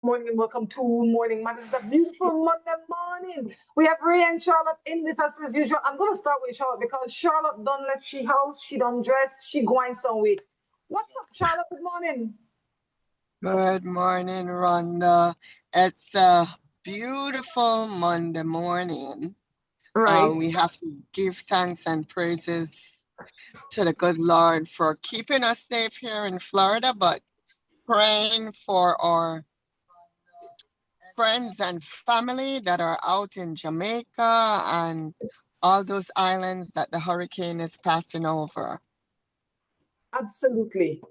Morning and welcome to Morning Man. This is a beautiful Monday morning. We have Ray and Charlotte in with us as usual. I'm gonna start with Charlotte because Charlotte done left she house, she done dress, she going somewhere. What's up, Charlotte? Good morning. Good morning, Rhonda. It's a beautiful Monday morning. Right. We have to give thanks and praises to the good Lord for keeping us safe here in Florida, but praying for our friends and family that are out in Jamaica and all those islands that the hurricane is passing over. Absolutely.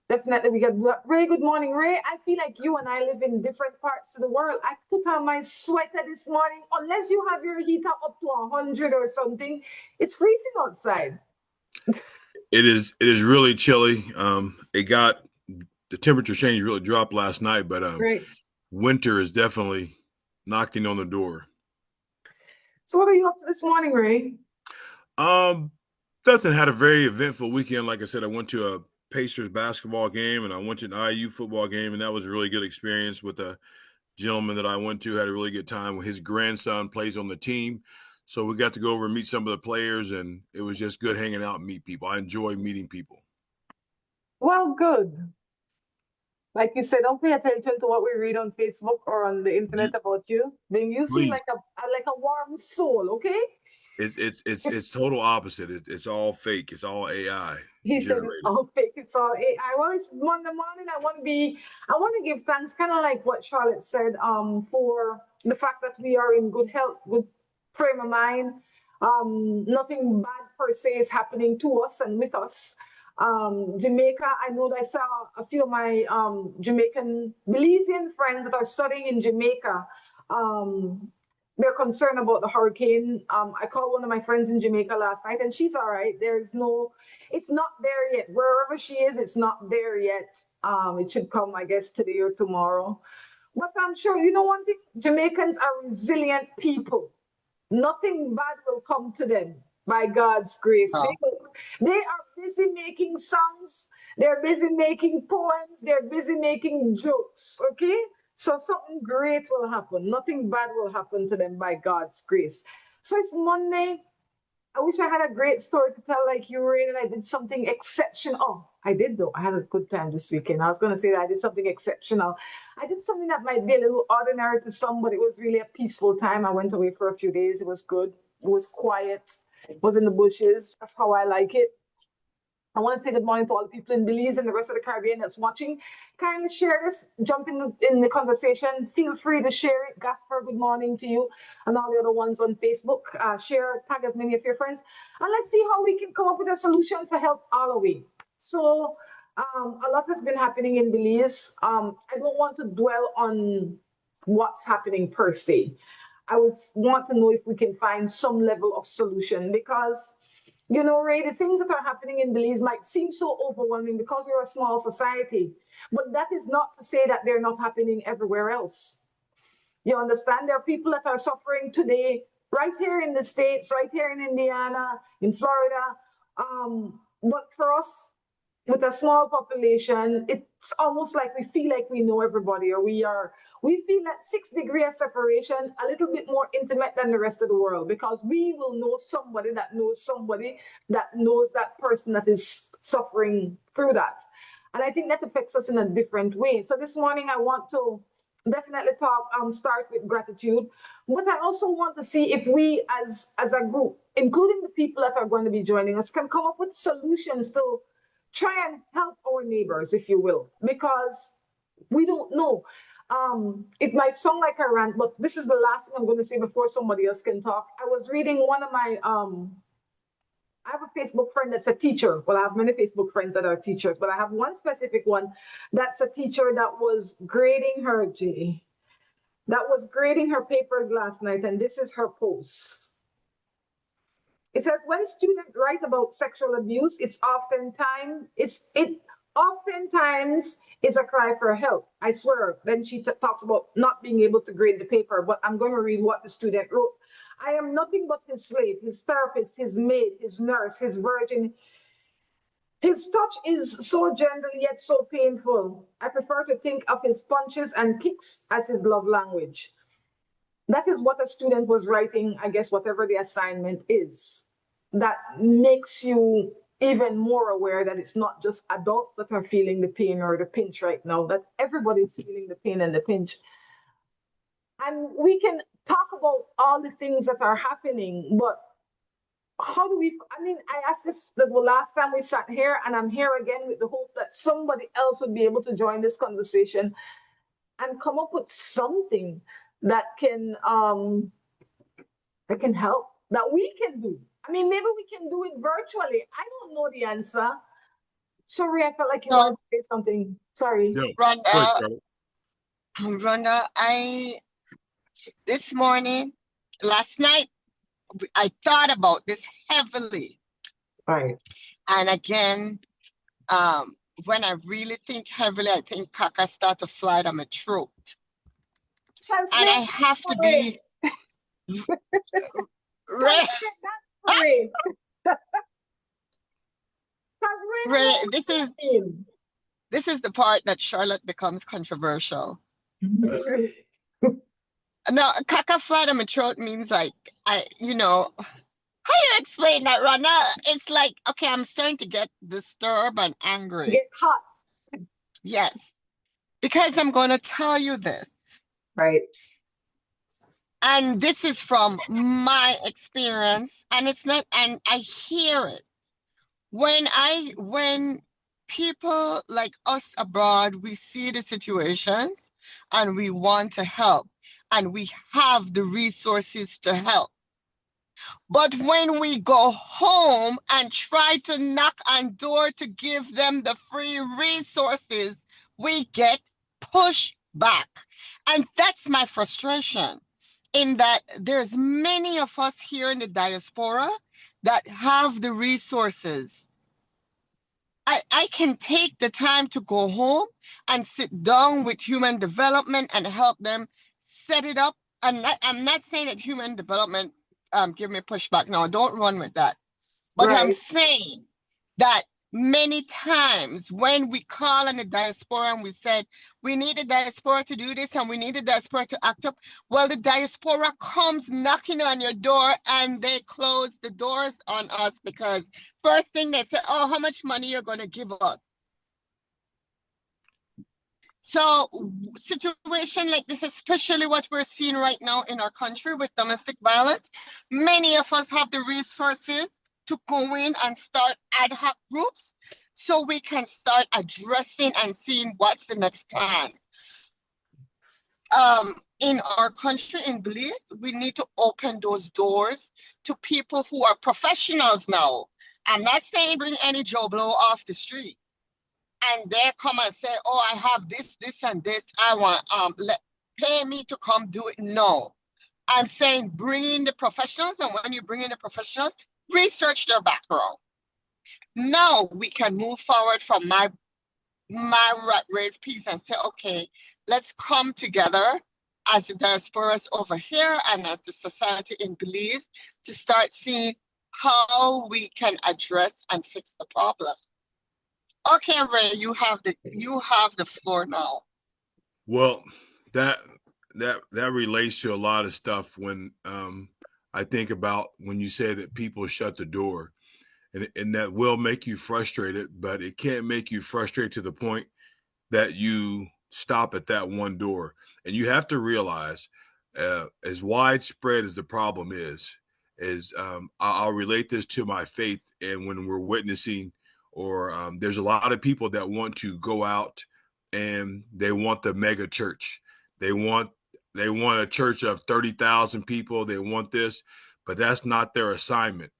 Definitely we get Ray, good morning. Ray, I feel like you and I live in different parts of the world. I put on my sweater this morning. Unless you have your heater up to 100 or something, it's freezing outside. It is really chilly. It got the temperature change really dropped last night, but Right. winter is definitely knocking on the door. So what are you up to this morning, Ray? Um, Dustin had a very eventful weekend. Like I said, I went to a Pacers basketball game and I went to an IU football game, and that was a really good experience with a gentleman that I went to. Had a really good time. His grandson plays on the team, so we got to go over and meet some of the players, and it was just good hanging out and meet people. I enjoy meeting people. Well, good. Like you said, don't pay attention to what we read on Facebook or on the internet about you. Then you seem Please, like a warm soul, okay? it's total opposite. It's all fake. It's all AI He said it's generated. all fake, it's all AI. Well, it's Monday morning. I want to give thanks, kind of like what Charlotte said, for the fact that we are in good health, good frame of mind. Nothing bad per se is happening to us and with us. Jamaica, I know that I saw a few of my Jamaican Belizean friends that are studying in Jamaica. Um, they're concerned about the hurricane. I called one of my friends in Jamaica last night, and she's all right. It's not there yet. Wherever she is, it's not there yet. It should come, I guess, today or tomorrow. But I'm sure, you know one thing, Jamaicans are resilient people. Nothing bad will come to them by God's grace. Oh, They are busy making songs, they're busy making poems, they're busy making jokes. Okay? So something great will happen. Nothing bad will happen to them by God's grace. So it's Monday. I wish I had a great story to tell like you, Ray, that I did something exceptional. Oh, I did though. I had a good time this weekend. I was going to say that I did something exceptional. I did something that might be a little ordinary to some, but it was really a peaceful time. I went away for a few days. It was good. It was quiet. It was in the bushes. That's how I like it. I want to say good morning to all the people in Belize and the rest of the Caribbean that's watching. Kindly share this, jump in the conversation. Feel free to share it. Gasper, good morning to you and all the other ones on Facebook. Share, tag as many of your friends, and let's see how we can come up with a solution for help all the way. So, a lot has been happening in Belize. I don't want to dwell on what's happening per se. I would want to know if we can find some level of solution because Ray, the things that are happening in Belize might seem so overwhelming because we're a small society, but that is not to say that they're not happening everywhere else. You understand? There are people that are suffering today, right here in the States, right here in Indiana, in Florida. But for us, with a small population, it's almost like we feel like we know everybody, or we feel that 6 degree of separation a little bit more intimate than the rest of the world because we will know somebody that knows that person that is suffering through that. And I think that affects us in a different way. So this morning I want to definitely start with gratitude, but I also want to see if we as a group, including the people that are going to be joining us, can come up with solutions to try and help our neighbors, if you will, because we don't know. It might sound like a rant, but this is the last thing I'm going to say before somebody else can talk. I was reading one of my I have a Facebook friend that's a teacher. Well, I have many Facebook friends that are teachers, but I have one specific one that's a teacher that was grading her papers last night, and this is her post. It says when students write about sexual abuse, it oftentimes is a cry for help. I swear. Then she talks about not being able to grade the paper, but I'm going to read what the student wrote. I am nothing but his slave, his therapist, his maid, his nurse, his virgin. His touch is so gentle yet so painful. I prefer to think of his punches and kicks as his love language. That is what a student was writing, I guess, whatever the assignment is. That makes you even more aware that it's not just adults that are feeling the pain or the pinch right now, that everybody's feeling the pain and the pinch. And we can talk about all the things that are happening, but how do we? I mean, I asked this the last time we sat here, and I'm here again with the hope that somebody else would be able to join this conversation and come up with something that can help, that we can do. I mean, maybe we can do it virtually. I don't know the answer. Sorry, I felt like you wanted So, to say something. Sorry. No, go ahead, Rhonda, Charlotte. Rhonda, this morning, last night, I thought about this heavily. Right. And again, when I really think heavily, I think caca start to fly down my throat. And I Translate have to that for me. be Translate that for me. Because we know what this is that means. this is the part that Charlotte becomes controversial. No, caca fly down my throat means like how you explain that, Rhonda? It's like, okay, I'm starting to get disturbed and angry. Get hot. Yes, because I'm going to tell you this. Right. And this is from my experience, and it's not, and I hear it. When people like us abroad, we see the situations and we want to help, and we have the resources to help. But when we go home and try to knock on door to give them the free resources, we get pushed back. And that's my frustration, in that there's many of us here in the diaspora that have the resources. I can take the time to go home and sit down with human development and help them set it up. I'm not saying that human development give me pushback. No, don't run with that. But I'm Right. saying that many times when we call on the diaspora and we said we need the diaspora to do this and we need the diaspora to act up, well, the diaspora comes knocking on your door and they close the doors on us, because first thing they say, oh, how much money you're going to give us? So situation like this, especially what we're seeing right now in our country with domestic violence, many of us have the resources to go in and start ad hoc groups so we can start addressing and seeing what's the next plan. In our country, in Belize, we need to open those doors to people who are professionals now. I'm not saying bring any Joe Blow off the street and they come and say, oh, I have this, and this, I want, pay me to come do it. No, I'm saying bring in the professionals, and when you bring in the professionals, research their background. Now we can move forward from my rat race piece and say, okay, let's come together as the diasporas over here and as the society in Belize to start seeing how we can address and fix the problem. Okay, Ray, you have the floor now. Well, that relates to a lot of stuff when I think about when you say that people shut the door, and that will make you frustrated, but it can't make you frustrated to the point that you stop at that one door. And you have to realize, as widespread as the problem is I'll relate this to my faith. And when we're witnessing, or there's a lot of people that want to go out and they want the mega church. They want a church of 30,000 people. They want this, but that's not their assignment.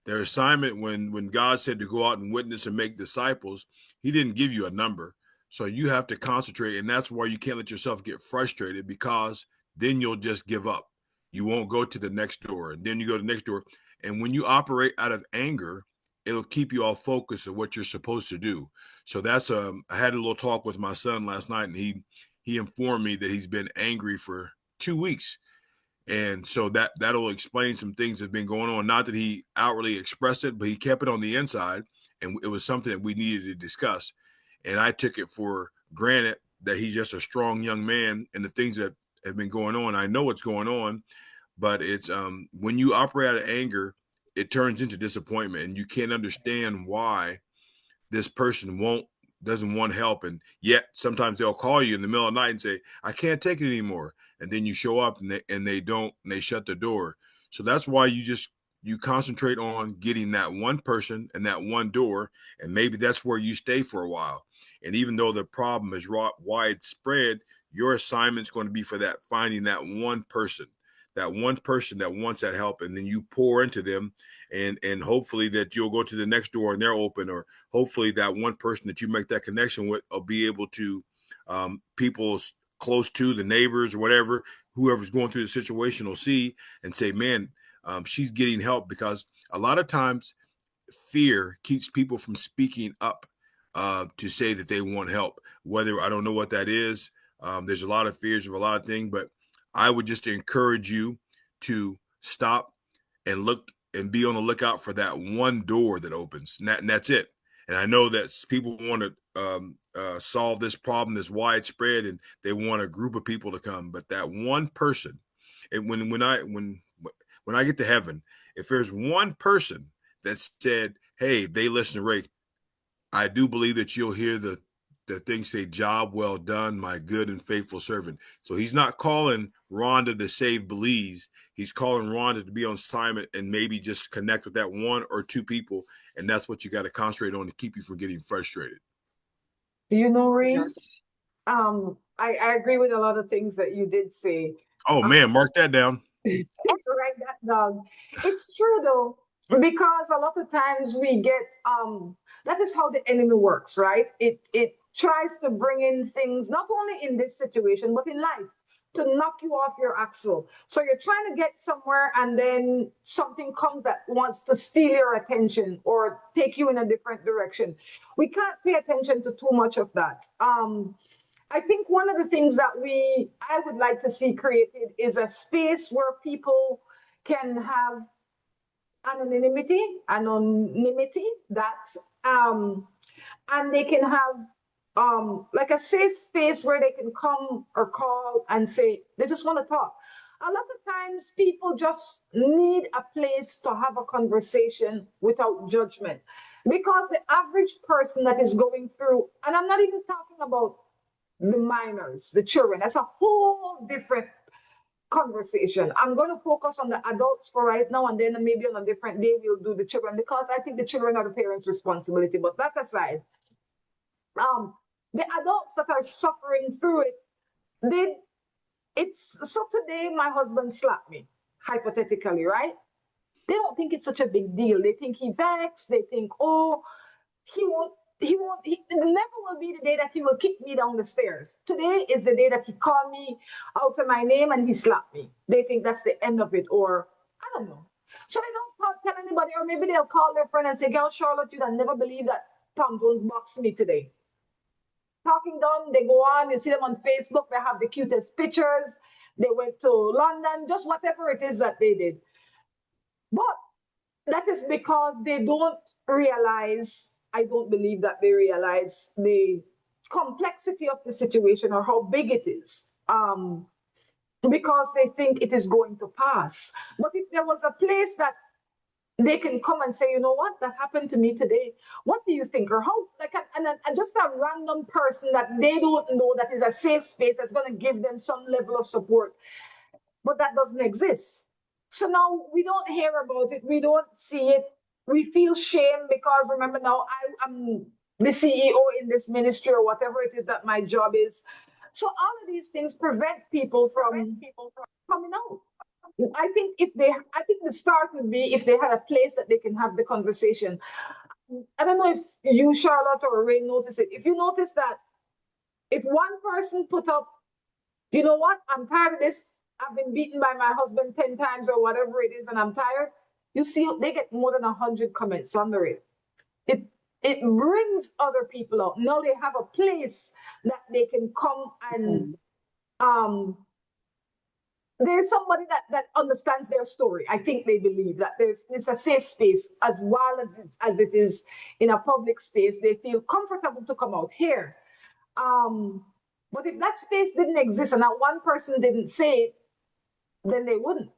Their assignment, when God said to go out and witness and make disciples, he didn't give you a number. So you have to concentrate, and that's why you can't let yourself get frustrated, because then you'll just give up. You won't go to the next door, and then you go to the next door. And when you operate out of anger, it'll keep you off focus of what you're supposed to do. So that's I had a little talk with my son last night, and he informed me that he's been angry for 2 weeks. And so that'll explain some things that have been going on. Not that he outwardly expressed it, but he kept it on the inside. and it was something that we needed to discuss. And I took it for granted that he's just a strong young man, and the things that have been going on, I know what's going on, but it's when you operate out of anger, it turns into disappointment, and you can't understand why this person doesn't want help, and yet sometimes they'll call you in the middle of the night and say, I can't take it anymore, and then you show up and they don't, and they shut the door. So that's why you concentrate on getting that one person and that one door, and maybe that's where you stay for a while. And even though the problem is widespread, your assignment's going to be for that, finding that one person that wants that help, and then you pour into them, and hopefully that you'll go to the next door and they're open, or hopefully that one person that you make that connection with will be able to, people close to the neighbors or whatever, whoever's going through the situation will see and say, man, she's getting help. Because a lot of times fear keeps people from speaking up, to say that they want help. Whether, I don't know what that is. There's a lot of fears of a lot of things, but I would just encourage you to stop and look and be on the lookout for that one door that opens, and that's it. And I know that people want to solve this problem that's widespread, and they want a group of people to come, but that one person, and when I get to heaven, if there's one person that said, hey, they listen to Ray, I do believe that you'll hear the thing say, job well done, my good and faithful servant. So he's not calling Rhonda to save Belize. He's calling Rhonda to be on assignment and maybe just connect with that one or two people. And that's what you got to concentrate on to keep you from getting frustrated. Do you know, Ray? Yes. I agree with a lot of things that you did say. Oh, man, mark that down. Write that down. It's true though, because a lot of times we get that is how the enemy works, right? It tries to bring in things not only in this situation but in life to knock you off your axle. So you're trying to get somewhere and then something comes that wants to steal your attention or take you in a different direction. We can't pay attention to too much of that. I think one of the things that I would like to see created is a space where people can have anonymity that and they can have like a safe space where they can come or call and say they just want to talk. A lot of times people just need a place to have a conversation without judgment, because the average person that is going through, and I'm not even talking about the minors, the children. That's a whole different conversation. I'm going to focus on the adults for right now, and then maybe on a different day we'll do the children, because I think the children are the parents' responsibility. But that aside, the adults that are suffering through it, it's so today my husband slapped me, hypothetically, right? They don't think it's such a big deal. They think he vexed. They think, oh, it never will be the day that he will kick me down the stairs. Today is the day that he called me out of my name and he slapped me. They think that's the end of it, or I don't know. So they don't tell anybody, or maybe they'll call their friend and say, girl, Charlotte, you'd never believe that Tom Jones boxed me today. Talking done, they go on, you see them on Facebook, they have the cutest pictures. They went to London, just whatever it is that they did. But that is because they don't realize, I don't believe that they realize the complexity of the situation or how big it is, because they think it is going to pass. But if there was a place that they can come and say, you know what, that happened to me today. What do you think? Or how, like, and just a random person that they don't know, that is a safe space that's going to give them some level of support. But that doesn't exist. So now we don't hear about it. We don't see it. We feel shame because, remember, now I'm the CEO in this ministry or whatever it is that my job is. So all of these things prevent people from coming out. I think the start would be if they had a place that they can have the conversation. I don't know if you, Charlotte, or Ray notice it. If you notice that if one person put up, you know what, I'm tired of this, I've been beaten by my husband 10 times or whatever it is, and I'm tired, you see, they get more than 100 comments under it. It brings other people out. Now they have a place that they can come and there's somebody that understands their story. I think they believe that it's a safe space as well as it is in a public space. They feel comfortable to come out here. But if that space didn't exist and that one person didn't say it, then they wouldn't.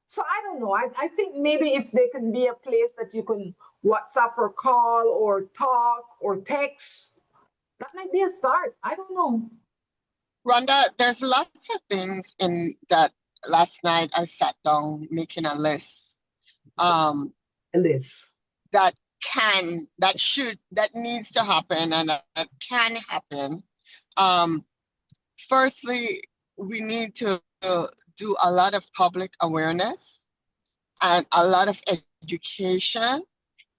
So I don't know. I think maybe if there can be a place that you can WhatsApp or call or talk or text, that might be a start. I don't know. Rhonda, there's lots of things in that. Last night I sat down making a list Liz. that needs to happen and that can happen. Firstly, we need to do a lot of public awareness and a lot of education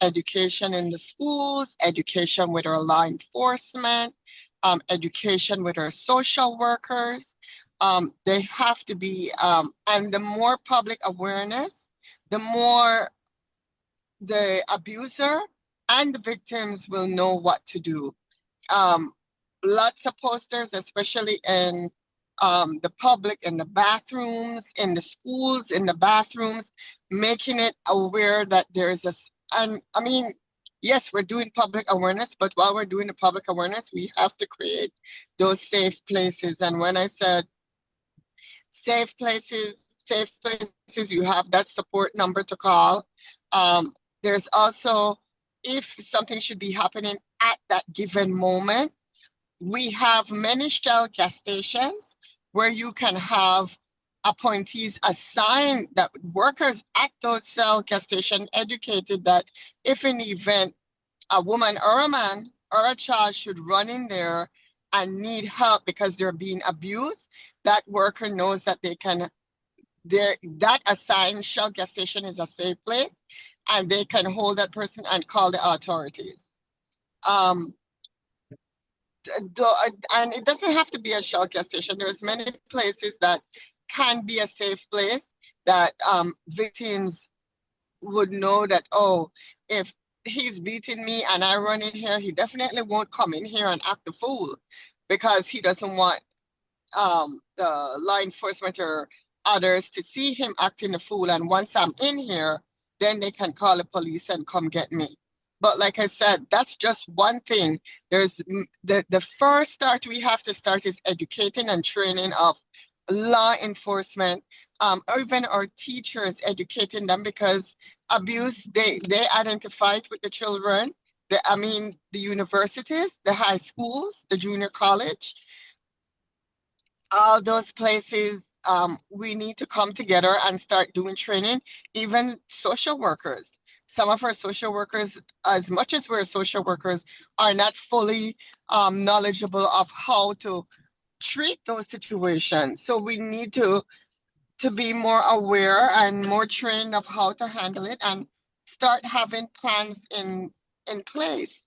in the schools, education with our law enforcement, education with our social workers. They have to be, and the more public awareness, the more the abuser and the victims will know what to do. Lots of posters, especially in the public, in the bathrooms, in the schools, in the bathrooms, making it aware that there's a, and I mean, yes, we're doing public awareness, but while we're doing the public awareness, we have to create those safe places. And when I said safe places, you have that support number to call. There's also, if something should be happening at that given moment, we have many Shell gas stations where you can have appointees assigned, that workers at those Shell gas stations educated that if in the event a woman or a man or a child should run in there and need help because they're being abused, that worker knows that they can, that assigned Shell gas station is a safe place and they can hold that person and call the authorities. And it doesn't have to be a Shell gas station. There's many places that can be a safe place that victims would know that, oh, if he's beating me and I run in here, he definitely won't come in here and act a fool because he doesn't want the law enforcement or others to see him acting a fool. And once I'm in here, then they can call the police and come get me. But like I said, that's just one thing. There's the first start we have to start is educating and training of law enforcement, or even our teachers, educating them, because abuse, they identify it with the children. The universities, the high schools, the junior college, all those places, we need to come together and start doing training. Even social workers, some of our social workers, as much as we're social workers, are not fully knowledgeable of how to treat those situations. So we need to be more aware and more trained of how to handle it and start having plans in place.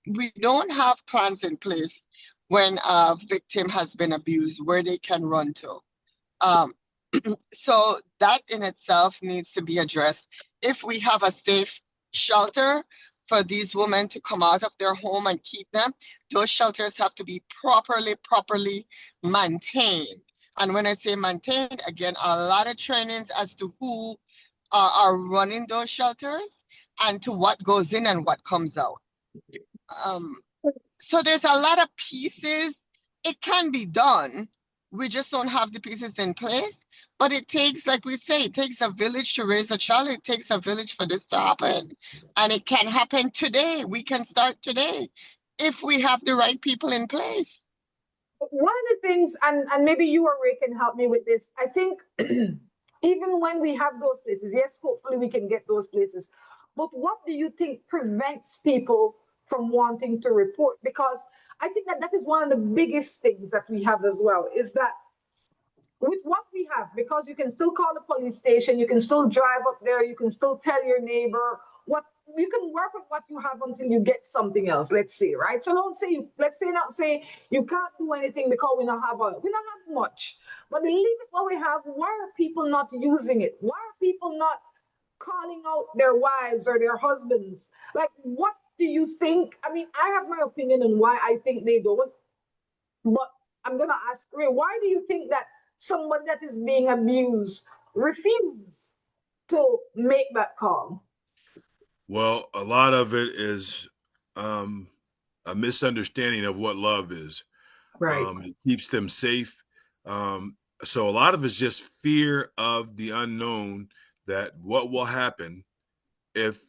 We don't have plans in place when a victim has been abused, where they can run to. Um, so that in itself needs to be addressed. If we have a safe shelter for these women to come out of their home and keep them, those shelters have to be properly maintained. And when I say maintained, again, a lot of trainings as to who are running those shelters and to what goes in and what comes out. So there's a lot of pieces. It can be done. We just don't have the pieces in place. But it takes, like we say, it takes a village to raise a child. It takes a village for this to happen. And it can happen today. We can start today if we have the right people in place. One of the things, and maybe you or Ray can help me with this, I think even when we have those places, yes, hopefully we can get those places. But what do you think prevents people from wanting to report? Because I think that is one of the biggest things that we have as well, is that with what we have, because you can still call the police station, you can still drive up there, you can still tell your neighbor what you can work with what you have until you get something else. Let's say, right? So don't say not say you can't do anything because we don't have much, but leave it what we have. Why are people not using it? Why are people not calling out their wives or their husbands? Like, what do you think? I mean, I have my opinion on why I think they don't, but I'm gonna ask Ray, why do you think that somebody that is being abused refuse to make that call? Well, a lot of it is a misunderstanding of what love is. Right. It keeps them safe. So a lot of it's just fear of the unknown, that what will happen if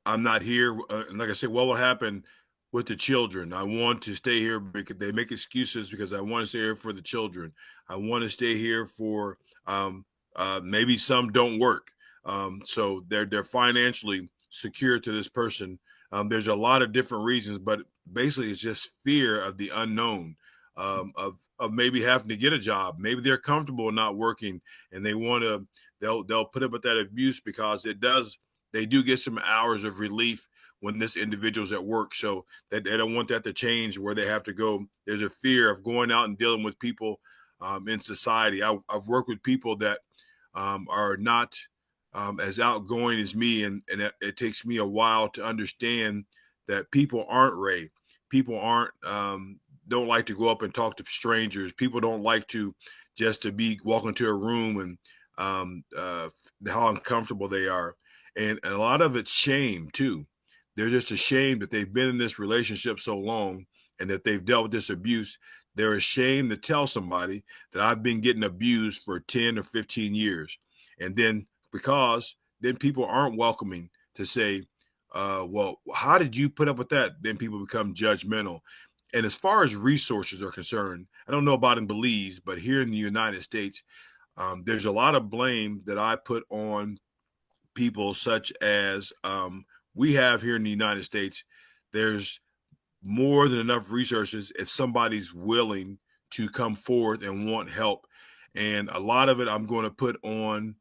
I'm not here. And like I said, what will happen with the children? I want to stay here because they make excuses because I want to stay here for the children. I want to stay here for um, maybe some don't work. So they're financially secure to this person. There's a lot of different reasons, but basically it's just fear of the unknown. Of maybe having to get a job. Maybe they're comfortable not working, and they'll put up with that abuse because they do get some hours of relief when this individual's at work. So that they don't want that to change where they have to go. There's a fear of going out and dealing with people in society. I've worked with people that are not as outgoing as me, and it takes me a while to understand that people aren't Ray. People aren't don't like to go up and talk to strangers. People don't like to just to be walk into a room and how uncomfortable they are. And a lot of it's shame too. They're just ashamed that they've been in this relationship so long and that they've dealt with this abuse. They're ashamed to tell somebody that I've been getting abused for 10 or 15 years. And then because then people aren't welcoming to say, well, how did you put up with that? Then people become judgmental. And as far as resources are concerned, I don't know about in Belize, but here in the United States, there's a lot of blame that I put on people such as we have here in the United States. There's more than enough resources if somebody's willing to come forth and want help. And a lot of it I'm going to put on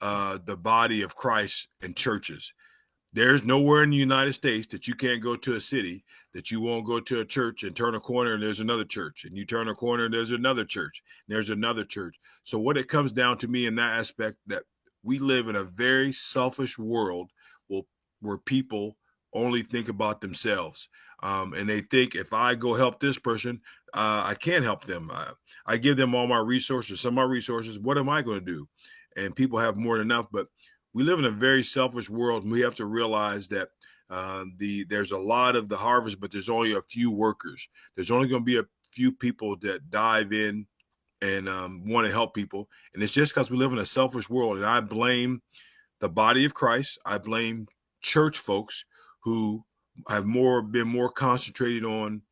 the body of Christ and churches. There's nowhere in the United States that you can't go to a city that you won't go to a church and turn a corner and there's another church, and you turn a corner and there's another church, and there's another church. So what it comes down to me in that aspect, that we live in a very selfish world where people only think about themselves. And they think if I go help this person, I can't help them. I give them all my resources, some of my resources. What am I going to do? And people have more than enough, but we live in a very selfish world, and we have to realize that there's a lot of the harvest, but there's only a few workers. There's only going to be a few people that dive in and want to help people, and it's just because we live in a selfish world. And I blame the body of Christ. I blame church folks who have been more concentrated on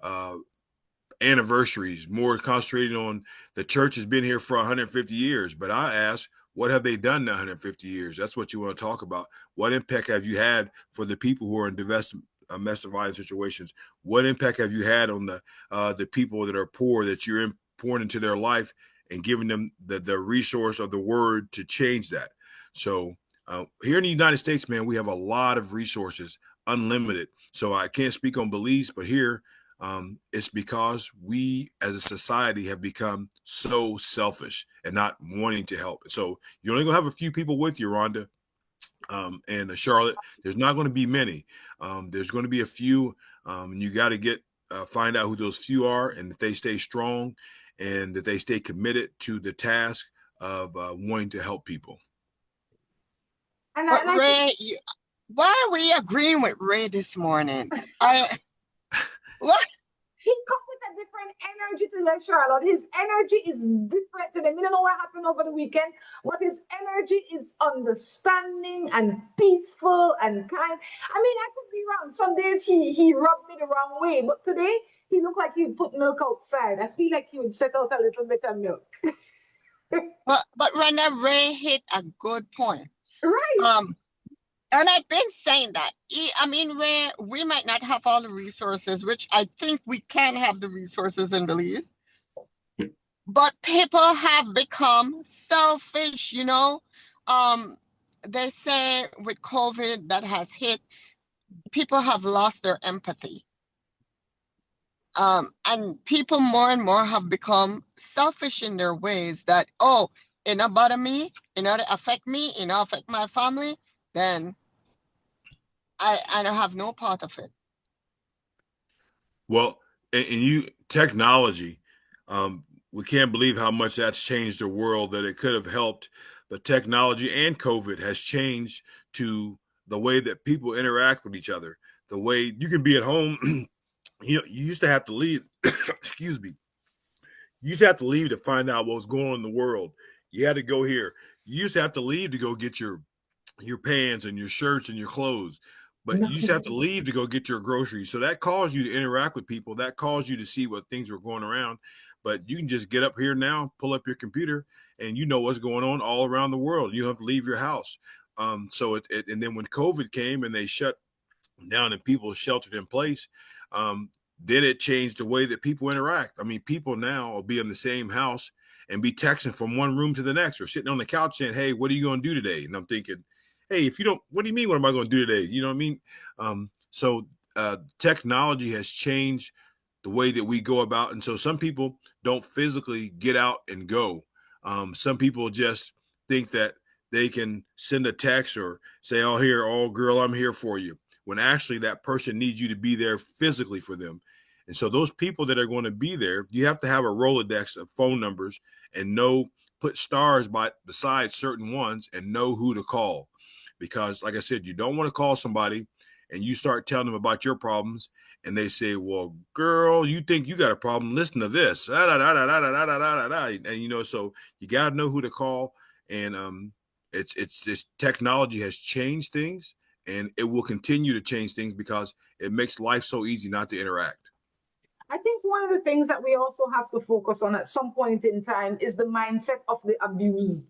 uh, anniversaries, more concentrated on the church has been here for 150 years. But I ask, what have they done in 150 years? That's what you want to talk about. What impact have you had for the people who are in domestic violence situations? What impact have you had on the people that are poor, that you're pouring into their life and giving them the resource of the word to change that? So here in the United States, man, we have a lot of resources, unlimited. So I can't speak on beliefs, but here it's because we as a society have become so selfish and not wanting to help. So you're only going to have a few people with you, Rhonda, and Charlotte. There's not going to be many. There's going to be a few, and you got to find out who those few are, and if they stay strong and that they stay committed to the task of wanting to help people. But And I think Ray, why are we agreeing with Ray this morning? What? he come with a different energy to the Charlotte. His energy is different to them. We don't know what happened over the weekend, but his energy is understanding and peaceful and kind. I mean, I could be wrong. Some days he rubbed me the wrong way, but today he looked like he would put milk outside. I feel like he would set out a little bit of milk. But Rhonda, Ray hit a good point. Right. And I've been saying that. I mean, Ray, we might not have all the resources, which I think we can have the resources in Belize. But people have become selfish, you know. They say with COVID that has hit, people have lost their empathy. And people more and more have become selfish in their ways that, oh, it not bother me, it not affect me, it not affect my family, then I don't have no part of it. Well, and you technology, we can't believe how much that's changed the world, that it could have helped. But technology and COVID has changed to the way that people interact with each other. The way you can be at home, you used to have to leave. Excuse me. You used to have to leave to find out what was going on in the world. You had to go here. You used to have to leave to go get your pants and your shirts and your clothes. But you used to have to leave to go get your groceries. So that caused you to interact with people. That caused you to see what things were going around. But you can just get up here now, pull up your computer, and you know what's going on all around the world. You don't have to leave your house. And then when COVID came and they shut down and people sheltered in place, um, then it changed the way that people interact. I mean, people now will be in the same house and be texting from one room to the next, or sitting on the couch saying, "Hey, what are you going to do today?" And I'm thinking, "Hey, if you don't, what do you mean? What am I going to do today?" You know what I mean? Technology has changed the way that we go about, and so some people don't physically get out and go. Some people just think that they can send a text or say, "Oh, here, oh, girl, I'm here for you," when actually that person needs you to be there physically for them. And so those people that are going to be there, you have to have a Rolodex of phone numbers and put stars beside certain ones and know who to call. Because like I said, you don't want to call somebody and you start telling them about your problems and they say, "Well, girl, you think you got a problem? Listen to this." And so you got to know who to call. And it's technology has changed things, and it will continue to change things because it makes life so easy not to interact. I think one of the things that we also have to focus on at some point in time is the mindset of the abused.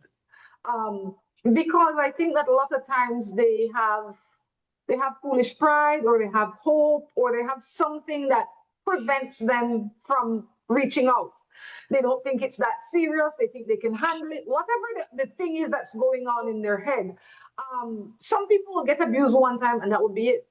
Um, because I think that a lot of times they have foolish pride, or they have hope, or they have something that prevents them from reaching out. They don't think it's that serious. They think they can handle it. Whatever the thing is that's going on in their head. Some people will get abused one time and that will be it.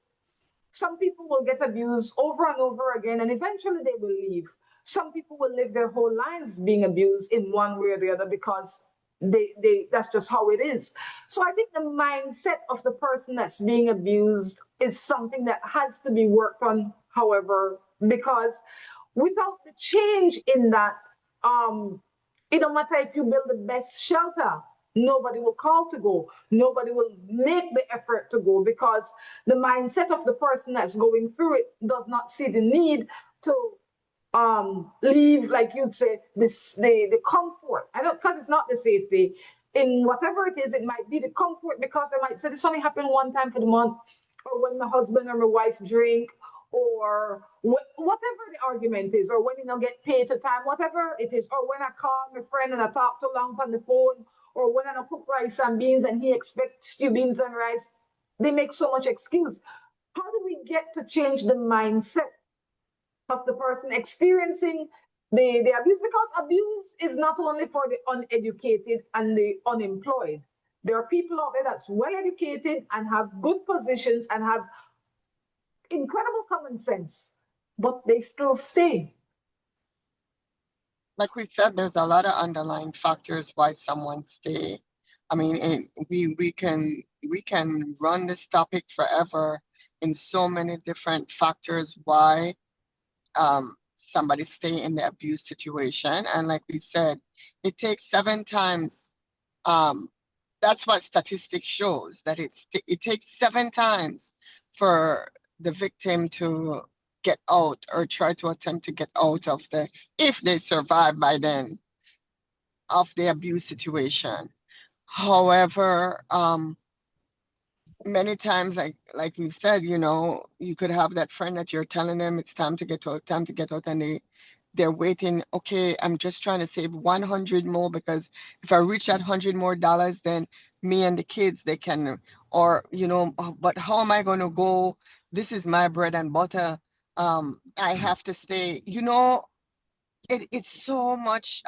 Some people will get abused over and over again, and eventually they will leave. Some people will live their whole lives being abused in one way or the other because they that's just how it is. So I think the mindset of the person that's being abused is something that has to be worked on, however, because without the change in that, um, it don't matter if you build the best shelter, nobody will call to go. Nobody will make the effort to go because the mindset of the person that's going through it does not see the need to leave, like you'd say, the comfort. I don't, because it's not the safety. In whatever it is, it might be the comfort because they might say this only happened one time for the month, or when my husband or my wife drink, or whatever the argument is, or when you don't get paid to time, whatever it is, or when I call my friend and I talk too long on the phone, or when I don't cook rice and beans and he expects stew beans and rice. They make so much excuse. How do we get to change the mindset of the person experiencing the abuse? Because abuse is not only for the uneducated and the unemployed. There are people out there that's well educated and have good positions and have incredible common sense, but they still stay. Like we said, there's a lot of underlying factors why someone stay. I mean, we can run this topic forever in so many different factors why somebody stay in the abuse situation. And like we said, it takes 7 times. Um, that's what statistics shows, that it takes 7 times for the victim to get out or try to attempt to get out of if they survive by then, of the abuse situation. However, many times, like we've said, you could have that friend that you're telling them it's time to get out, and they're waiting. Okay, I'm just trying to save 100 more, because if I reach that $100 more, then me and the kids, they can, or but how am I going to go? This is my bread and butter. I have to stay. It's so much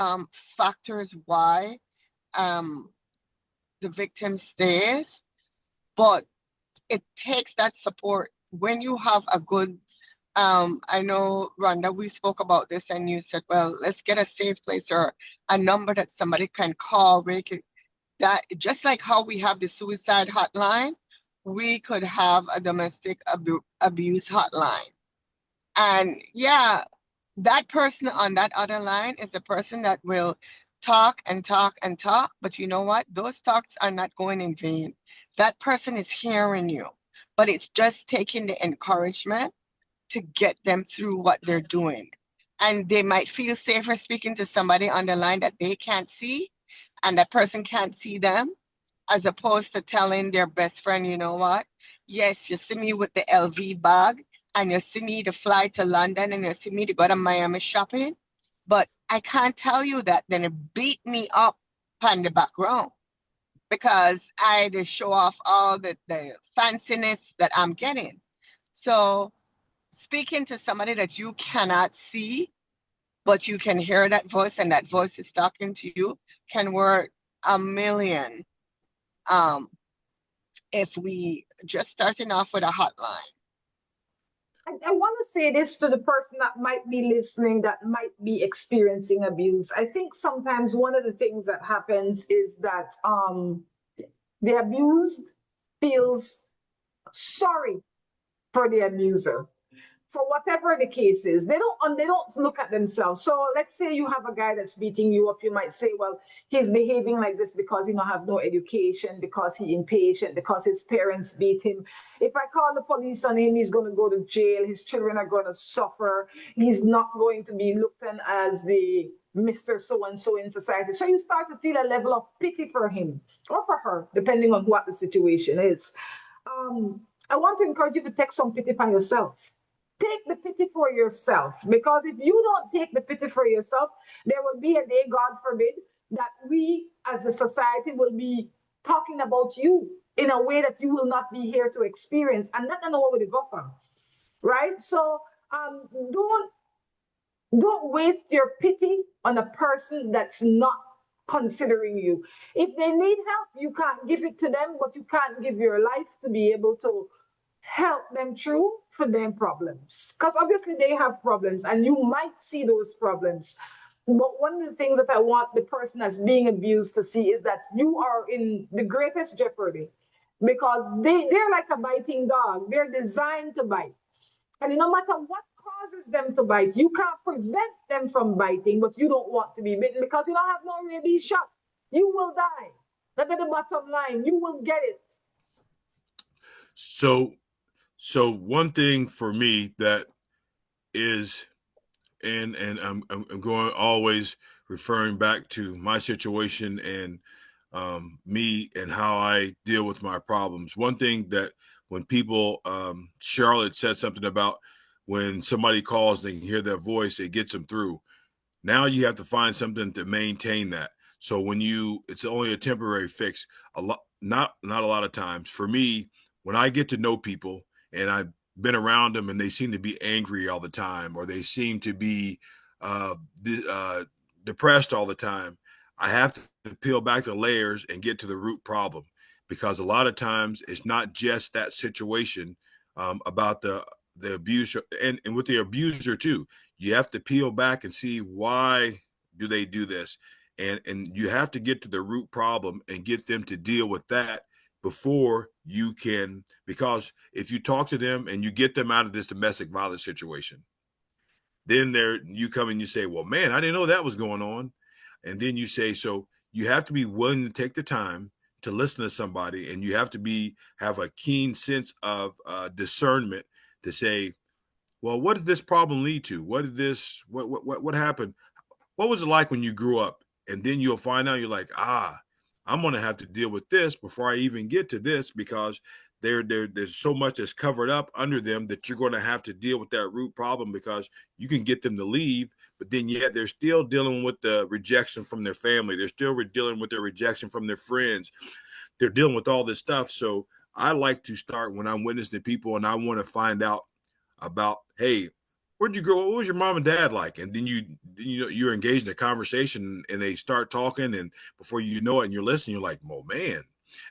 factors why um the victim stays, but it takes that support when you have a good. I know, Rhonda, we spoke about this and you said, well, let's get a safe place or a number that somebody can call where that, just like how we have the suicide hotline, we could have a domestic abuse hotline. And yeah, That person on that other line is the person that will talk and talk and talk, but you know what? Those talks are not going in vain. That person is hearing you, but it's just taking the encouragement to get them through what they're doing. And they might feel safer speaking to somebody on the line that they can't see and that person can't see them, as opposed to telling their best friend, you know what? Yes, you see me with the LV bag and you see me to fly to London and you see me to go to Miami shopping, but I can't tell you that. Then it beat me up on the background because I to show off all the fanciness that I'm getting. So speaking to somebody that you cannot see, but you can hear that voice and that voice is talking to you can work a million. Um, if we just starting off with a hotline. I want to say this to the person that might be listening, that might be experiencing abuse. I think sometimes one of the things that happens is that the abused feels sorry for the abuser, for whatever the case is. They don't look at themselves. So let's say you have a guy that's beating you up. You might say, well, he's behaving like this because he don't have no education, because he impatient, because his parents beat him. If I call the police on him, he's going to go to jail. His children are going to suffer. He's not going to be looked at as the Mr. So and so in society. So you start to feel a level of pity for him or for her, depending on what the situation is. I want to encourage you to take some pity for yourself. Take the pity for yourself, because if you don't take the pity for yourself, there will be a day, God forbid, that we as a society will be talking about you in a way that you will not be here to experience, and not know where to go from, right? So don't waste your pity on a person that's not considering you. If they need help, you can't give it to them, but you can't give your life to be able to help them through for their problems. Because obviously they have problems and you might see those problems. But one of the things that I want the person that's being abused to see is that you are in the greatest jeopardy, because they're like a biting dog. They're designed to bite. And no matter what causes them to bite, you can't prevent them from biting, but you don't want to be bitten because you don't have no rabies shot. You will die. That's at the bottom line. You will get it. So, so one thing for me that is, and I'm going always referring back to my situation and me and how I deal with my problems. One thing that when people, Charlotte said something about when somebody calls, they can hear their voice, it gets them through. Now you have to find something to maintain that. So when it's only a temporary fix. Not a lot of times. For me, when I get to know people and I've been around them and they seem to be angry all the time, or they seem to be uh, depressed all the time, I have to peel back the layers and get to the root problem, because a lot of times it's not just that situation, about the abuse, and with the abuser too. You have to peel back and see why do they do this, and you have to get to the root problem and get them to deal with that before you can, because if you talk to them and you get them out of this domestic violence situation, then you come and you say, well, man, I didn't know that was going on. And then you say, so you have to be willing to take the time to listen to somebody, and you have to have a keen sense of discernment to say, well, what did this problem lead to? What happened? What was it like when you grew up? And then you'll find out, you're like, I'm going to have to deal with this before I even get to this, because there's so much that's covered up under them that you're going to have to deal with that root problem, because you can get them to leave, but then yet they're still dealing with the rejection from their family. They're still dealing with their rejection from their friends. They're dealing with all this stuff. So I like to start when I'm witnessing people and I want to find out about, hey, where'd you grow? What was your mom and dad like? And then you're engaged in a conversation and they start talking, and before you know it and you're listening, you're like, oh man,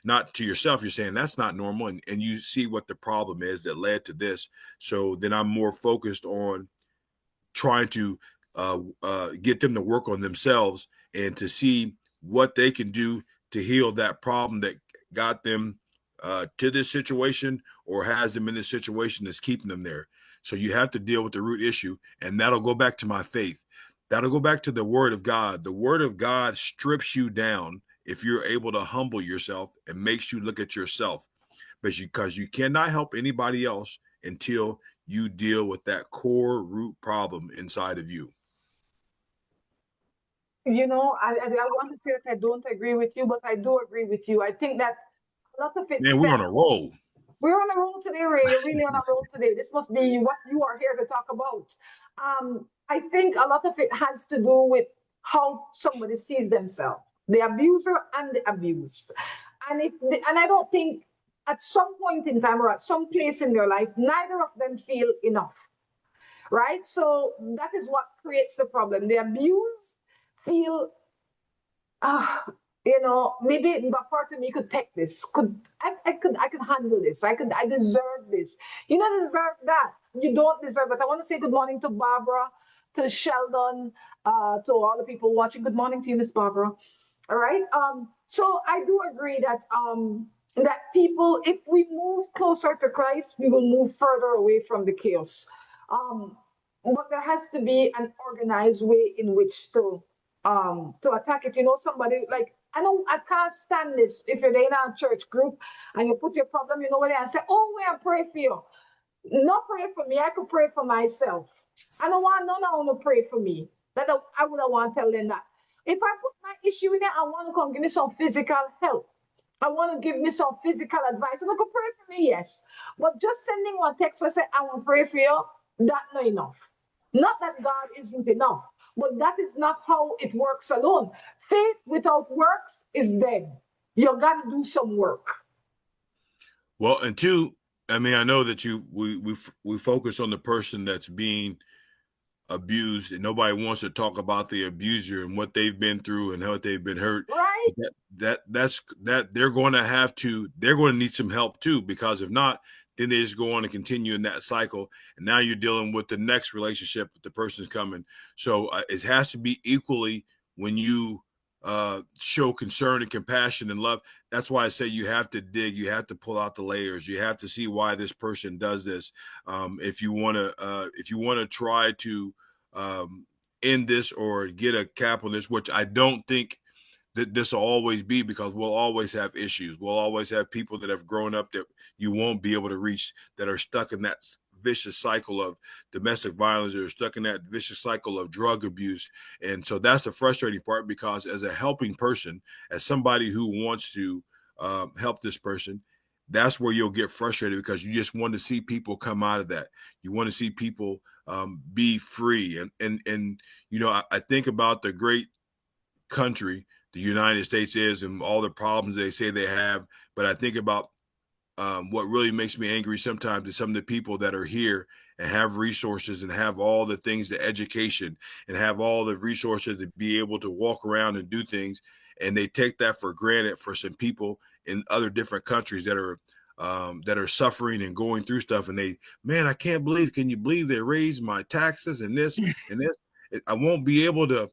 not to yourself. You're saying that's not normal. And you see what the problem is that led to this. So then I'm more focused on trying to get them to work on themselves and to see what they can do to heal that problem that got them to this situation, or has them in this situation that's keeping them there. So you have to deal with the root issue, and that'll go back to my faith. That'll go back to the word of God. The word of God strips you down if you're able to humble yourself and makes you look at yourself, because you cannot help anybody else until you deal with that core root problem inside of you. You know, I want to say that I don't agree with you, but I do agree with you. I think that a lot of it Man, we're on a roll. we're on a roll today, Ray. You're really on a roll today. This must be what you are here to talk about. I think a lot of it has to do with how somebody sees themselves, the abuser and the abused. And I don't think at some point in time or at some place in their life, neither of them feel enough, right? So that is what creates the problem. The abused feel ah, you know, maybe the part of me could take this. I could handle this. I deserve this. You don't deserve that. You don't deserve it. I want to say good morning to Barbara, to Sheldon, to all the people watching. Good morning to you, Miss Barbara. All right. So I do agree that people, if we move closer to Christ, we will move further away from the chaos. Um, but there has to be an organized way in which to attack it. You know, somebody like I can't stand this. If you're in a church group and you put your problem, you know what, and say, "Oh, we are pray for you." Not pray for me. I could pray for myself. I don't want none of them to pray for me. I wouldn't want to tell them that. If I put my issue in there, I want to come give me some physical help. I want to give me some physical advice. And they could pray for me, yes. But just sending one text where say, I want to pray for you, that's not enough. Not that God isn't enough, but that is not how it works alone. Faith without works is dead. You got to do some work. Well, and two, I mean, I know that we focus on the person that's being abused, and nobody wants to talk about the abuser and what they've been through and how they've been hurt. Right? That they're going to need some help too, because if not, then they just go on and continue in that cycle, and now you're dealing with the next relationship with the person's coming. So it has to be equally when you show concern and compassion and love. That's why I say you have to dig, you have to pull out the layers, you have to see why this person does this. If you want to try to end this or get a cap on this, which I don't think that this will always be, because we'll always have issues. We'll always have people that have grown up that you won't be able to reach, that are stuck in that vicious cycle of domestic violence, or stuck in that vicious cycle of drug abuse. And so that's the frustrating part, because as a helping person, as somebody who wants to help this person, that's where you'll get frustrated, because you just want to see people come out of that. You want to see people be free. And you know, I think about the great country the United States is and all the problems they say they have. But I think about what really makes me angry sometimes is some of the people that are here and have resources and have all the things, the education, and have all the resources to be able to walk around and do things. And they take that for granted for some people in other different countries that are suffering and going through stuff. And man, can you believe they raised my taxes and this and this? I won't be able to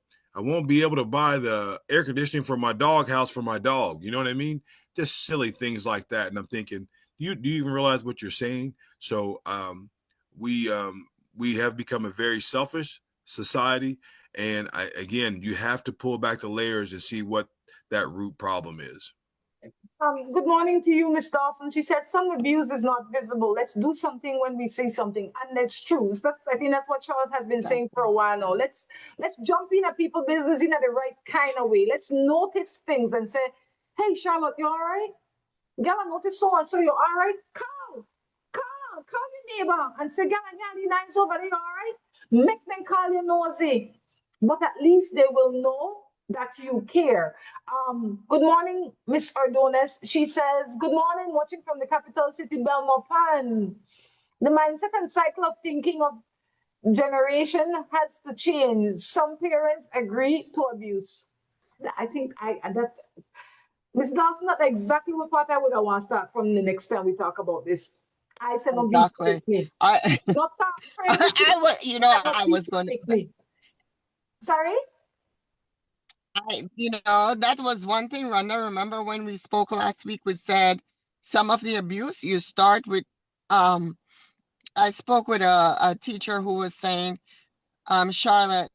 buy the air conditioning for my dog house for my dog. You know what I mean? Just silly things like that. And I'm thinking, do you even realize what you're saying? So we have become a very selfish society. And again, you have to pull back the layers and see what that root problem is. Good morning to you, Miss Dawson. She said some abuse is not visible. Let's do something when we see something, and that's true. I think that's what Charlotte has been saying for a while now. Let's jump in at people's business in the right kind of way. Let's notice things and say, "Hey, Charlotte, you all right? Girl, I notice so and so. You all right? Call your neighbor and say, girl, the nice over there, all right? Make them call you nosy, but at least they will know that you care." Good morning, Miss Ordonez. She says, good morning, watching from the capital city, Belmopan. The mindset and cycle of thinking of generation has to change. Some parents agree to abuse. I think that Miss Dawson, not exactly what I would have want to start from the next time we talk about this. I said, no, be Exactly. me. I Not talk crazy. I was, I was going to. Sorry? That was one thing, Rhonda. Remember when we spoke last week, we said some of the abuse you start with I spoke with a teacher who was saying, Charlotte,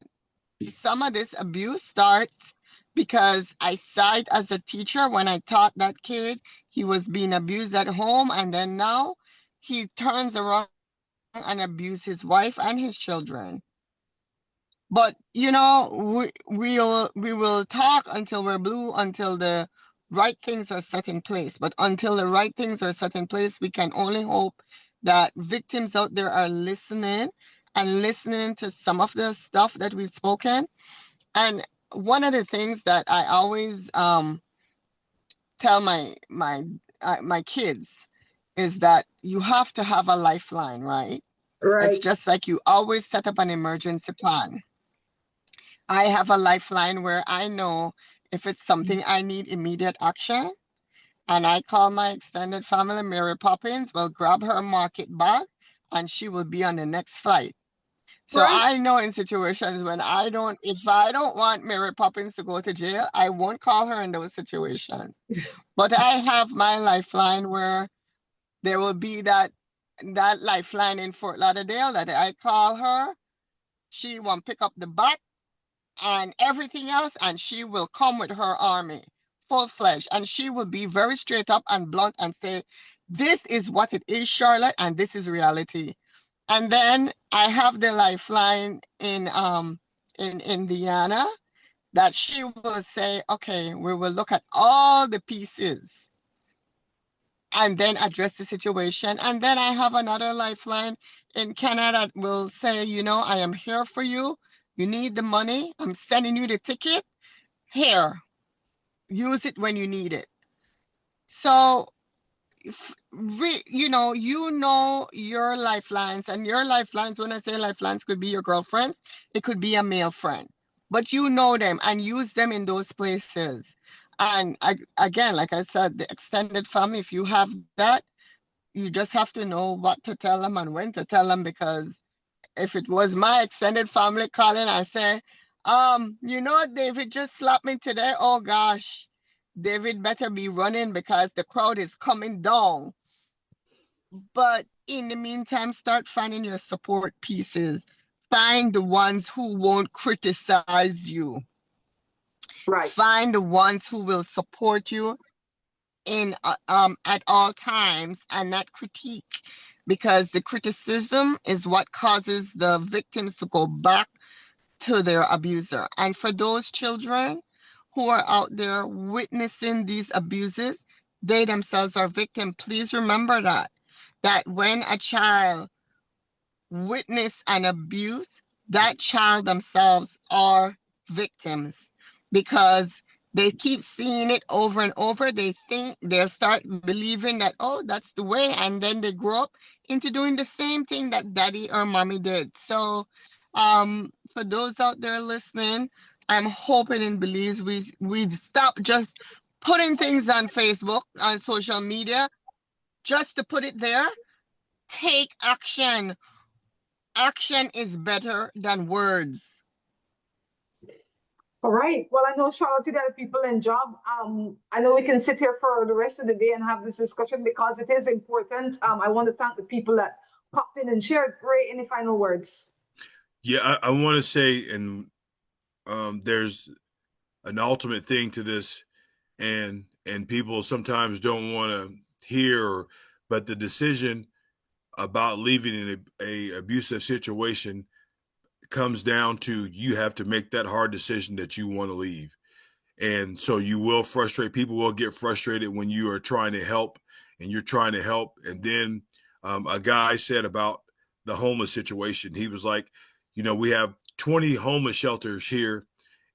some of this abuse starts because I sat as a teacher when I taught that kid he was being abused at home, and then now he turns around and abuses his wife and his children. But you know, we will talk until we're blue, until the right things are set in place. But until the right things are set in place, we can only hope that victims out there are listening and listening to some of the stuff that we've spoken. And one of the things that I always tell my kids is that you have to have a lifeline, right? It's Right. just like you always set up an emergency plan. I have a lifeline where I know if it's something I need immediate action, and I call my extended family. Mary Poppins will grab her market bag and she will be on the next flight. So Right. I know in situations when if I don't want Mary Poppins to go to jail, I won't call her in those situations. But I have my lifeline where there will be that lifeline in Fort Lauderdale that I call her. She won't pick up the bat and everything else, and she will come with her army, full fledged, and she will be very straight up and blunt and say, "This is what it is, Charlotte, and this is reality." And then I have the lifeline in Indiana that she will say, "Okay, we will look at all the pieces and then address the situation." And then I have another lifeline in Canada that will say, "I am here for you. You need the money. I'm sending you the ticket. Here, use it when you need it." So, your lifelines, and your lifelines, when I say lifelines, could be your girlfriends, it could be a male friend, but you know them and use them in those places. And again, like I said, the extended family, if you have that, you just have to know what to tell them and when to tell them, because if it was my extended family calling and say, David just slapped me today. Oh gosh, David better be running because the crowd is coming down. But in the meantime, start finding your support pieces. Find the ones who won't criticize you. Right. Find the ones who will support you in at all times and not critique, because the criticism is what causes the victims to go back to their abuser. And for those children who are out there witnessing these abuses, they themselves are victims. Please remember that when a child witness an abuse, that child themselves are victims, because they keep seeing it over and over. They think they'll start believing that, oh, that's the way. And then they grow up into doing the same thing that daddy or mommy did. So, for those out there listening, I'm hoping and believes we stop just putting things on Facebook, on social media, just to put it there. Take action. Action is better than words. All right. Well, I know, Charlotte, you got people in job. I know we can sit here for the rest of the day and have this discussion because it is important. I want to thank the people that popped in and shared. Ray, any final words? Yeah, I want to say, and there's an ultimate thing to this, and people sometimes don't want to hear, but the decision about leaving in a abusive situation comes down to you have to make that hard decision that you want to leave. And so you will frustrate people, will get frustrated when you are trying to help and you're trying to help. And then a guy said about the homeless situation, he was like, we have 20 homeless shelters here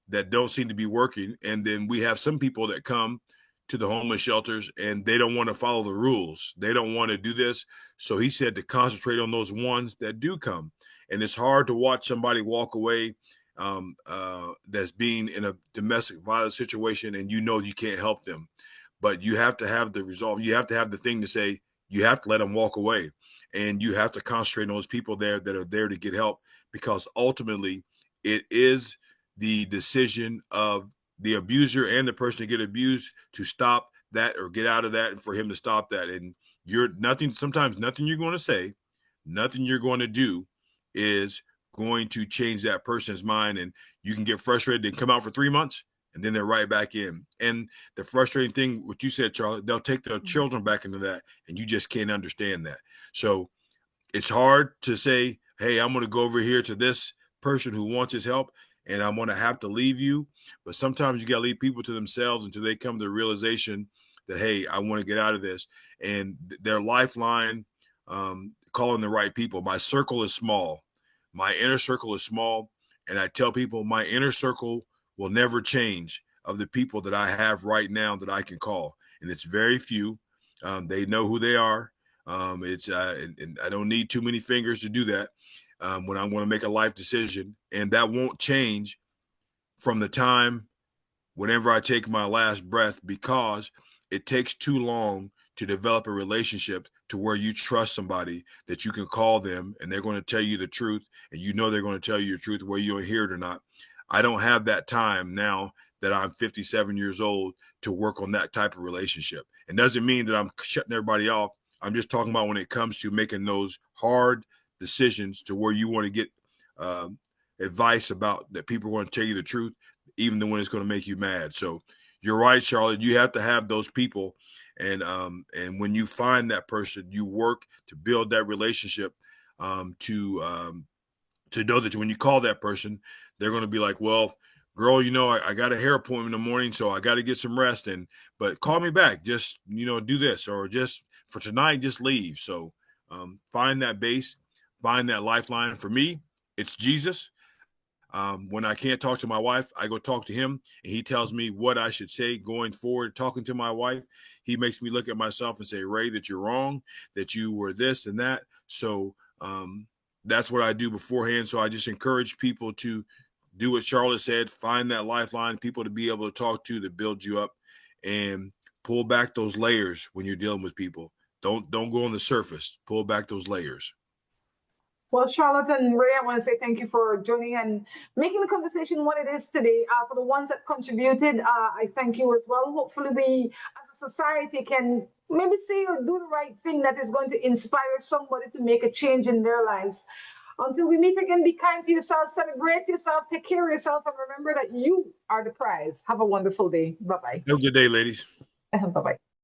that don't seem to be working. And then we have some people that come to the homeless shelters and they don't want to follow the rules. They don't want to do this. So he said to concentrate on those ones that do come. And it's hard to watch somebody walk away that's being in a domestic violence situation, and you can't help them. But you have to have the resolve. You have to have the thing to say, you have to let them walk away. And you have to concentrate on those people there that are there to get help, because ultimately it is the decision of the abuser and the person to get abused to stop that or get out of that, and for him to stop that. And sometimes nothing you're going to say nothing you're going to do is going to change that person's mind. And you can get frustrated and come out for 3 months and then they're right back in. And the frustrating thing, what you said, Charlie, they'll take their children back into that, and you just can't understand that. So it's hard to say, hey, I'm going to go over here to this person who wants his help, and I'm going to have to leave you. But sometimes you got to leave people to themselves until they come to the realization that, hey, I want to get out of this. And their lifeline, calling the right people. My circle is small. My inner circle is small. And I tell people my inner circle will never change of the people that I have right now that I can call. And it's very few. They know who they are. And I don't need too many fingers to do that when I'm going to make a life decision. And that won't change from the time whenever I take my last breath, because it takes too long to develop a relationship to where you trust somebody that you can call them and they're going to tell you the truth, and you know they're going to tell you the truth whether you'll hear it or not. I don't have that time now that I'm 57 years old to work on that type of relationship. It doesn't mean that I'm shutting everybody off. I'm just talking about when it comes to making those hard decisions to where you want to get advice about that people are going to tell you the truth, even when it's going to make you mad. So you're right, Charlotte. You have to have those people, and when you find that person, you work to build that relationship, to know that when you call that person, they're going to be like, well, girl, I got a hair appointment in the morning, so I got to get some rest. But call me back. Just, do this, or just for tonight, just leave. So find that base, find that lifeline. For me, it's Jesus. When I can't talk to my wife, I go talk to him, and he tells me what I should say going forward. Talking to my wife, he makes me look at myself and say, Ray, that you're wrong, that you were this and that. So that's what I do beforehand. So I just encourage people to do what Charlotte said, find that lifeline, people to be able to talk to build you up, and pull back those layers when you're dealing with people. Don't go on the surface. Pull back those layers. Well, Charlotte and Ray, I want to say thank you for joining and making the conversation what it is today. For the ones that contributed, I thank you as well. Hopefully, we as a society can maybe say or do the right thing that is going to inspire somebody to make a change in their lives. Until we meet again, be kind to yourself, celebrate yourself, take care of yourself, and remember that you are the prize. Have a wonderful day. Bye bye. Have a good day, ladies. Bye bye.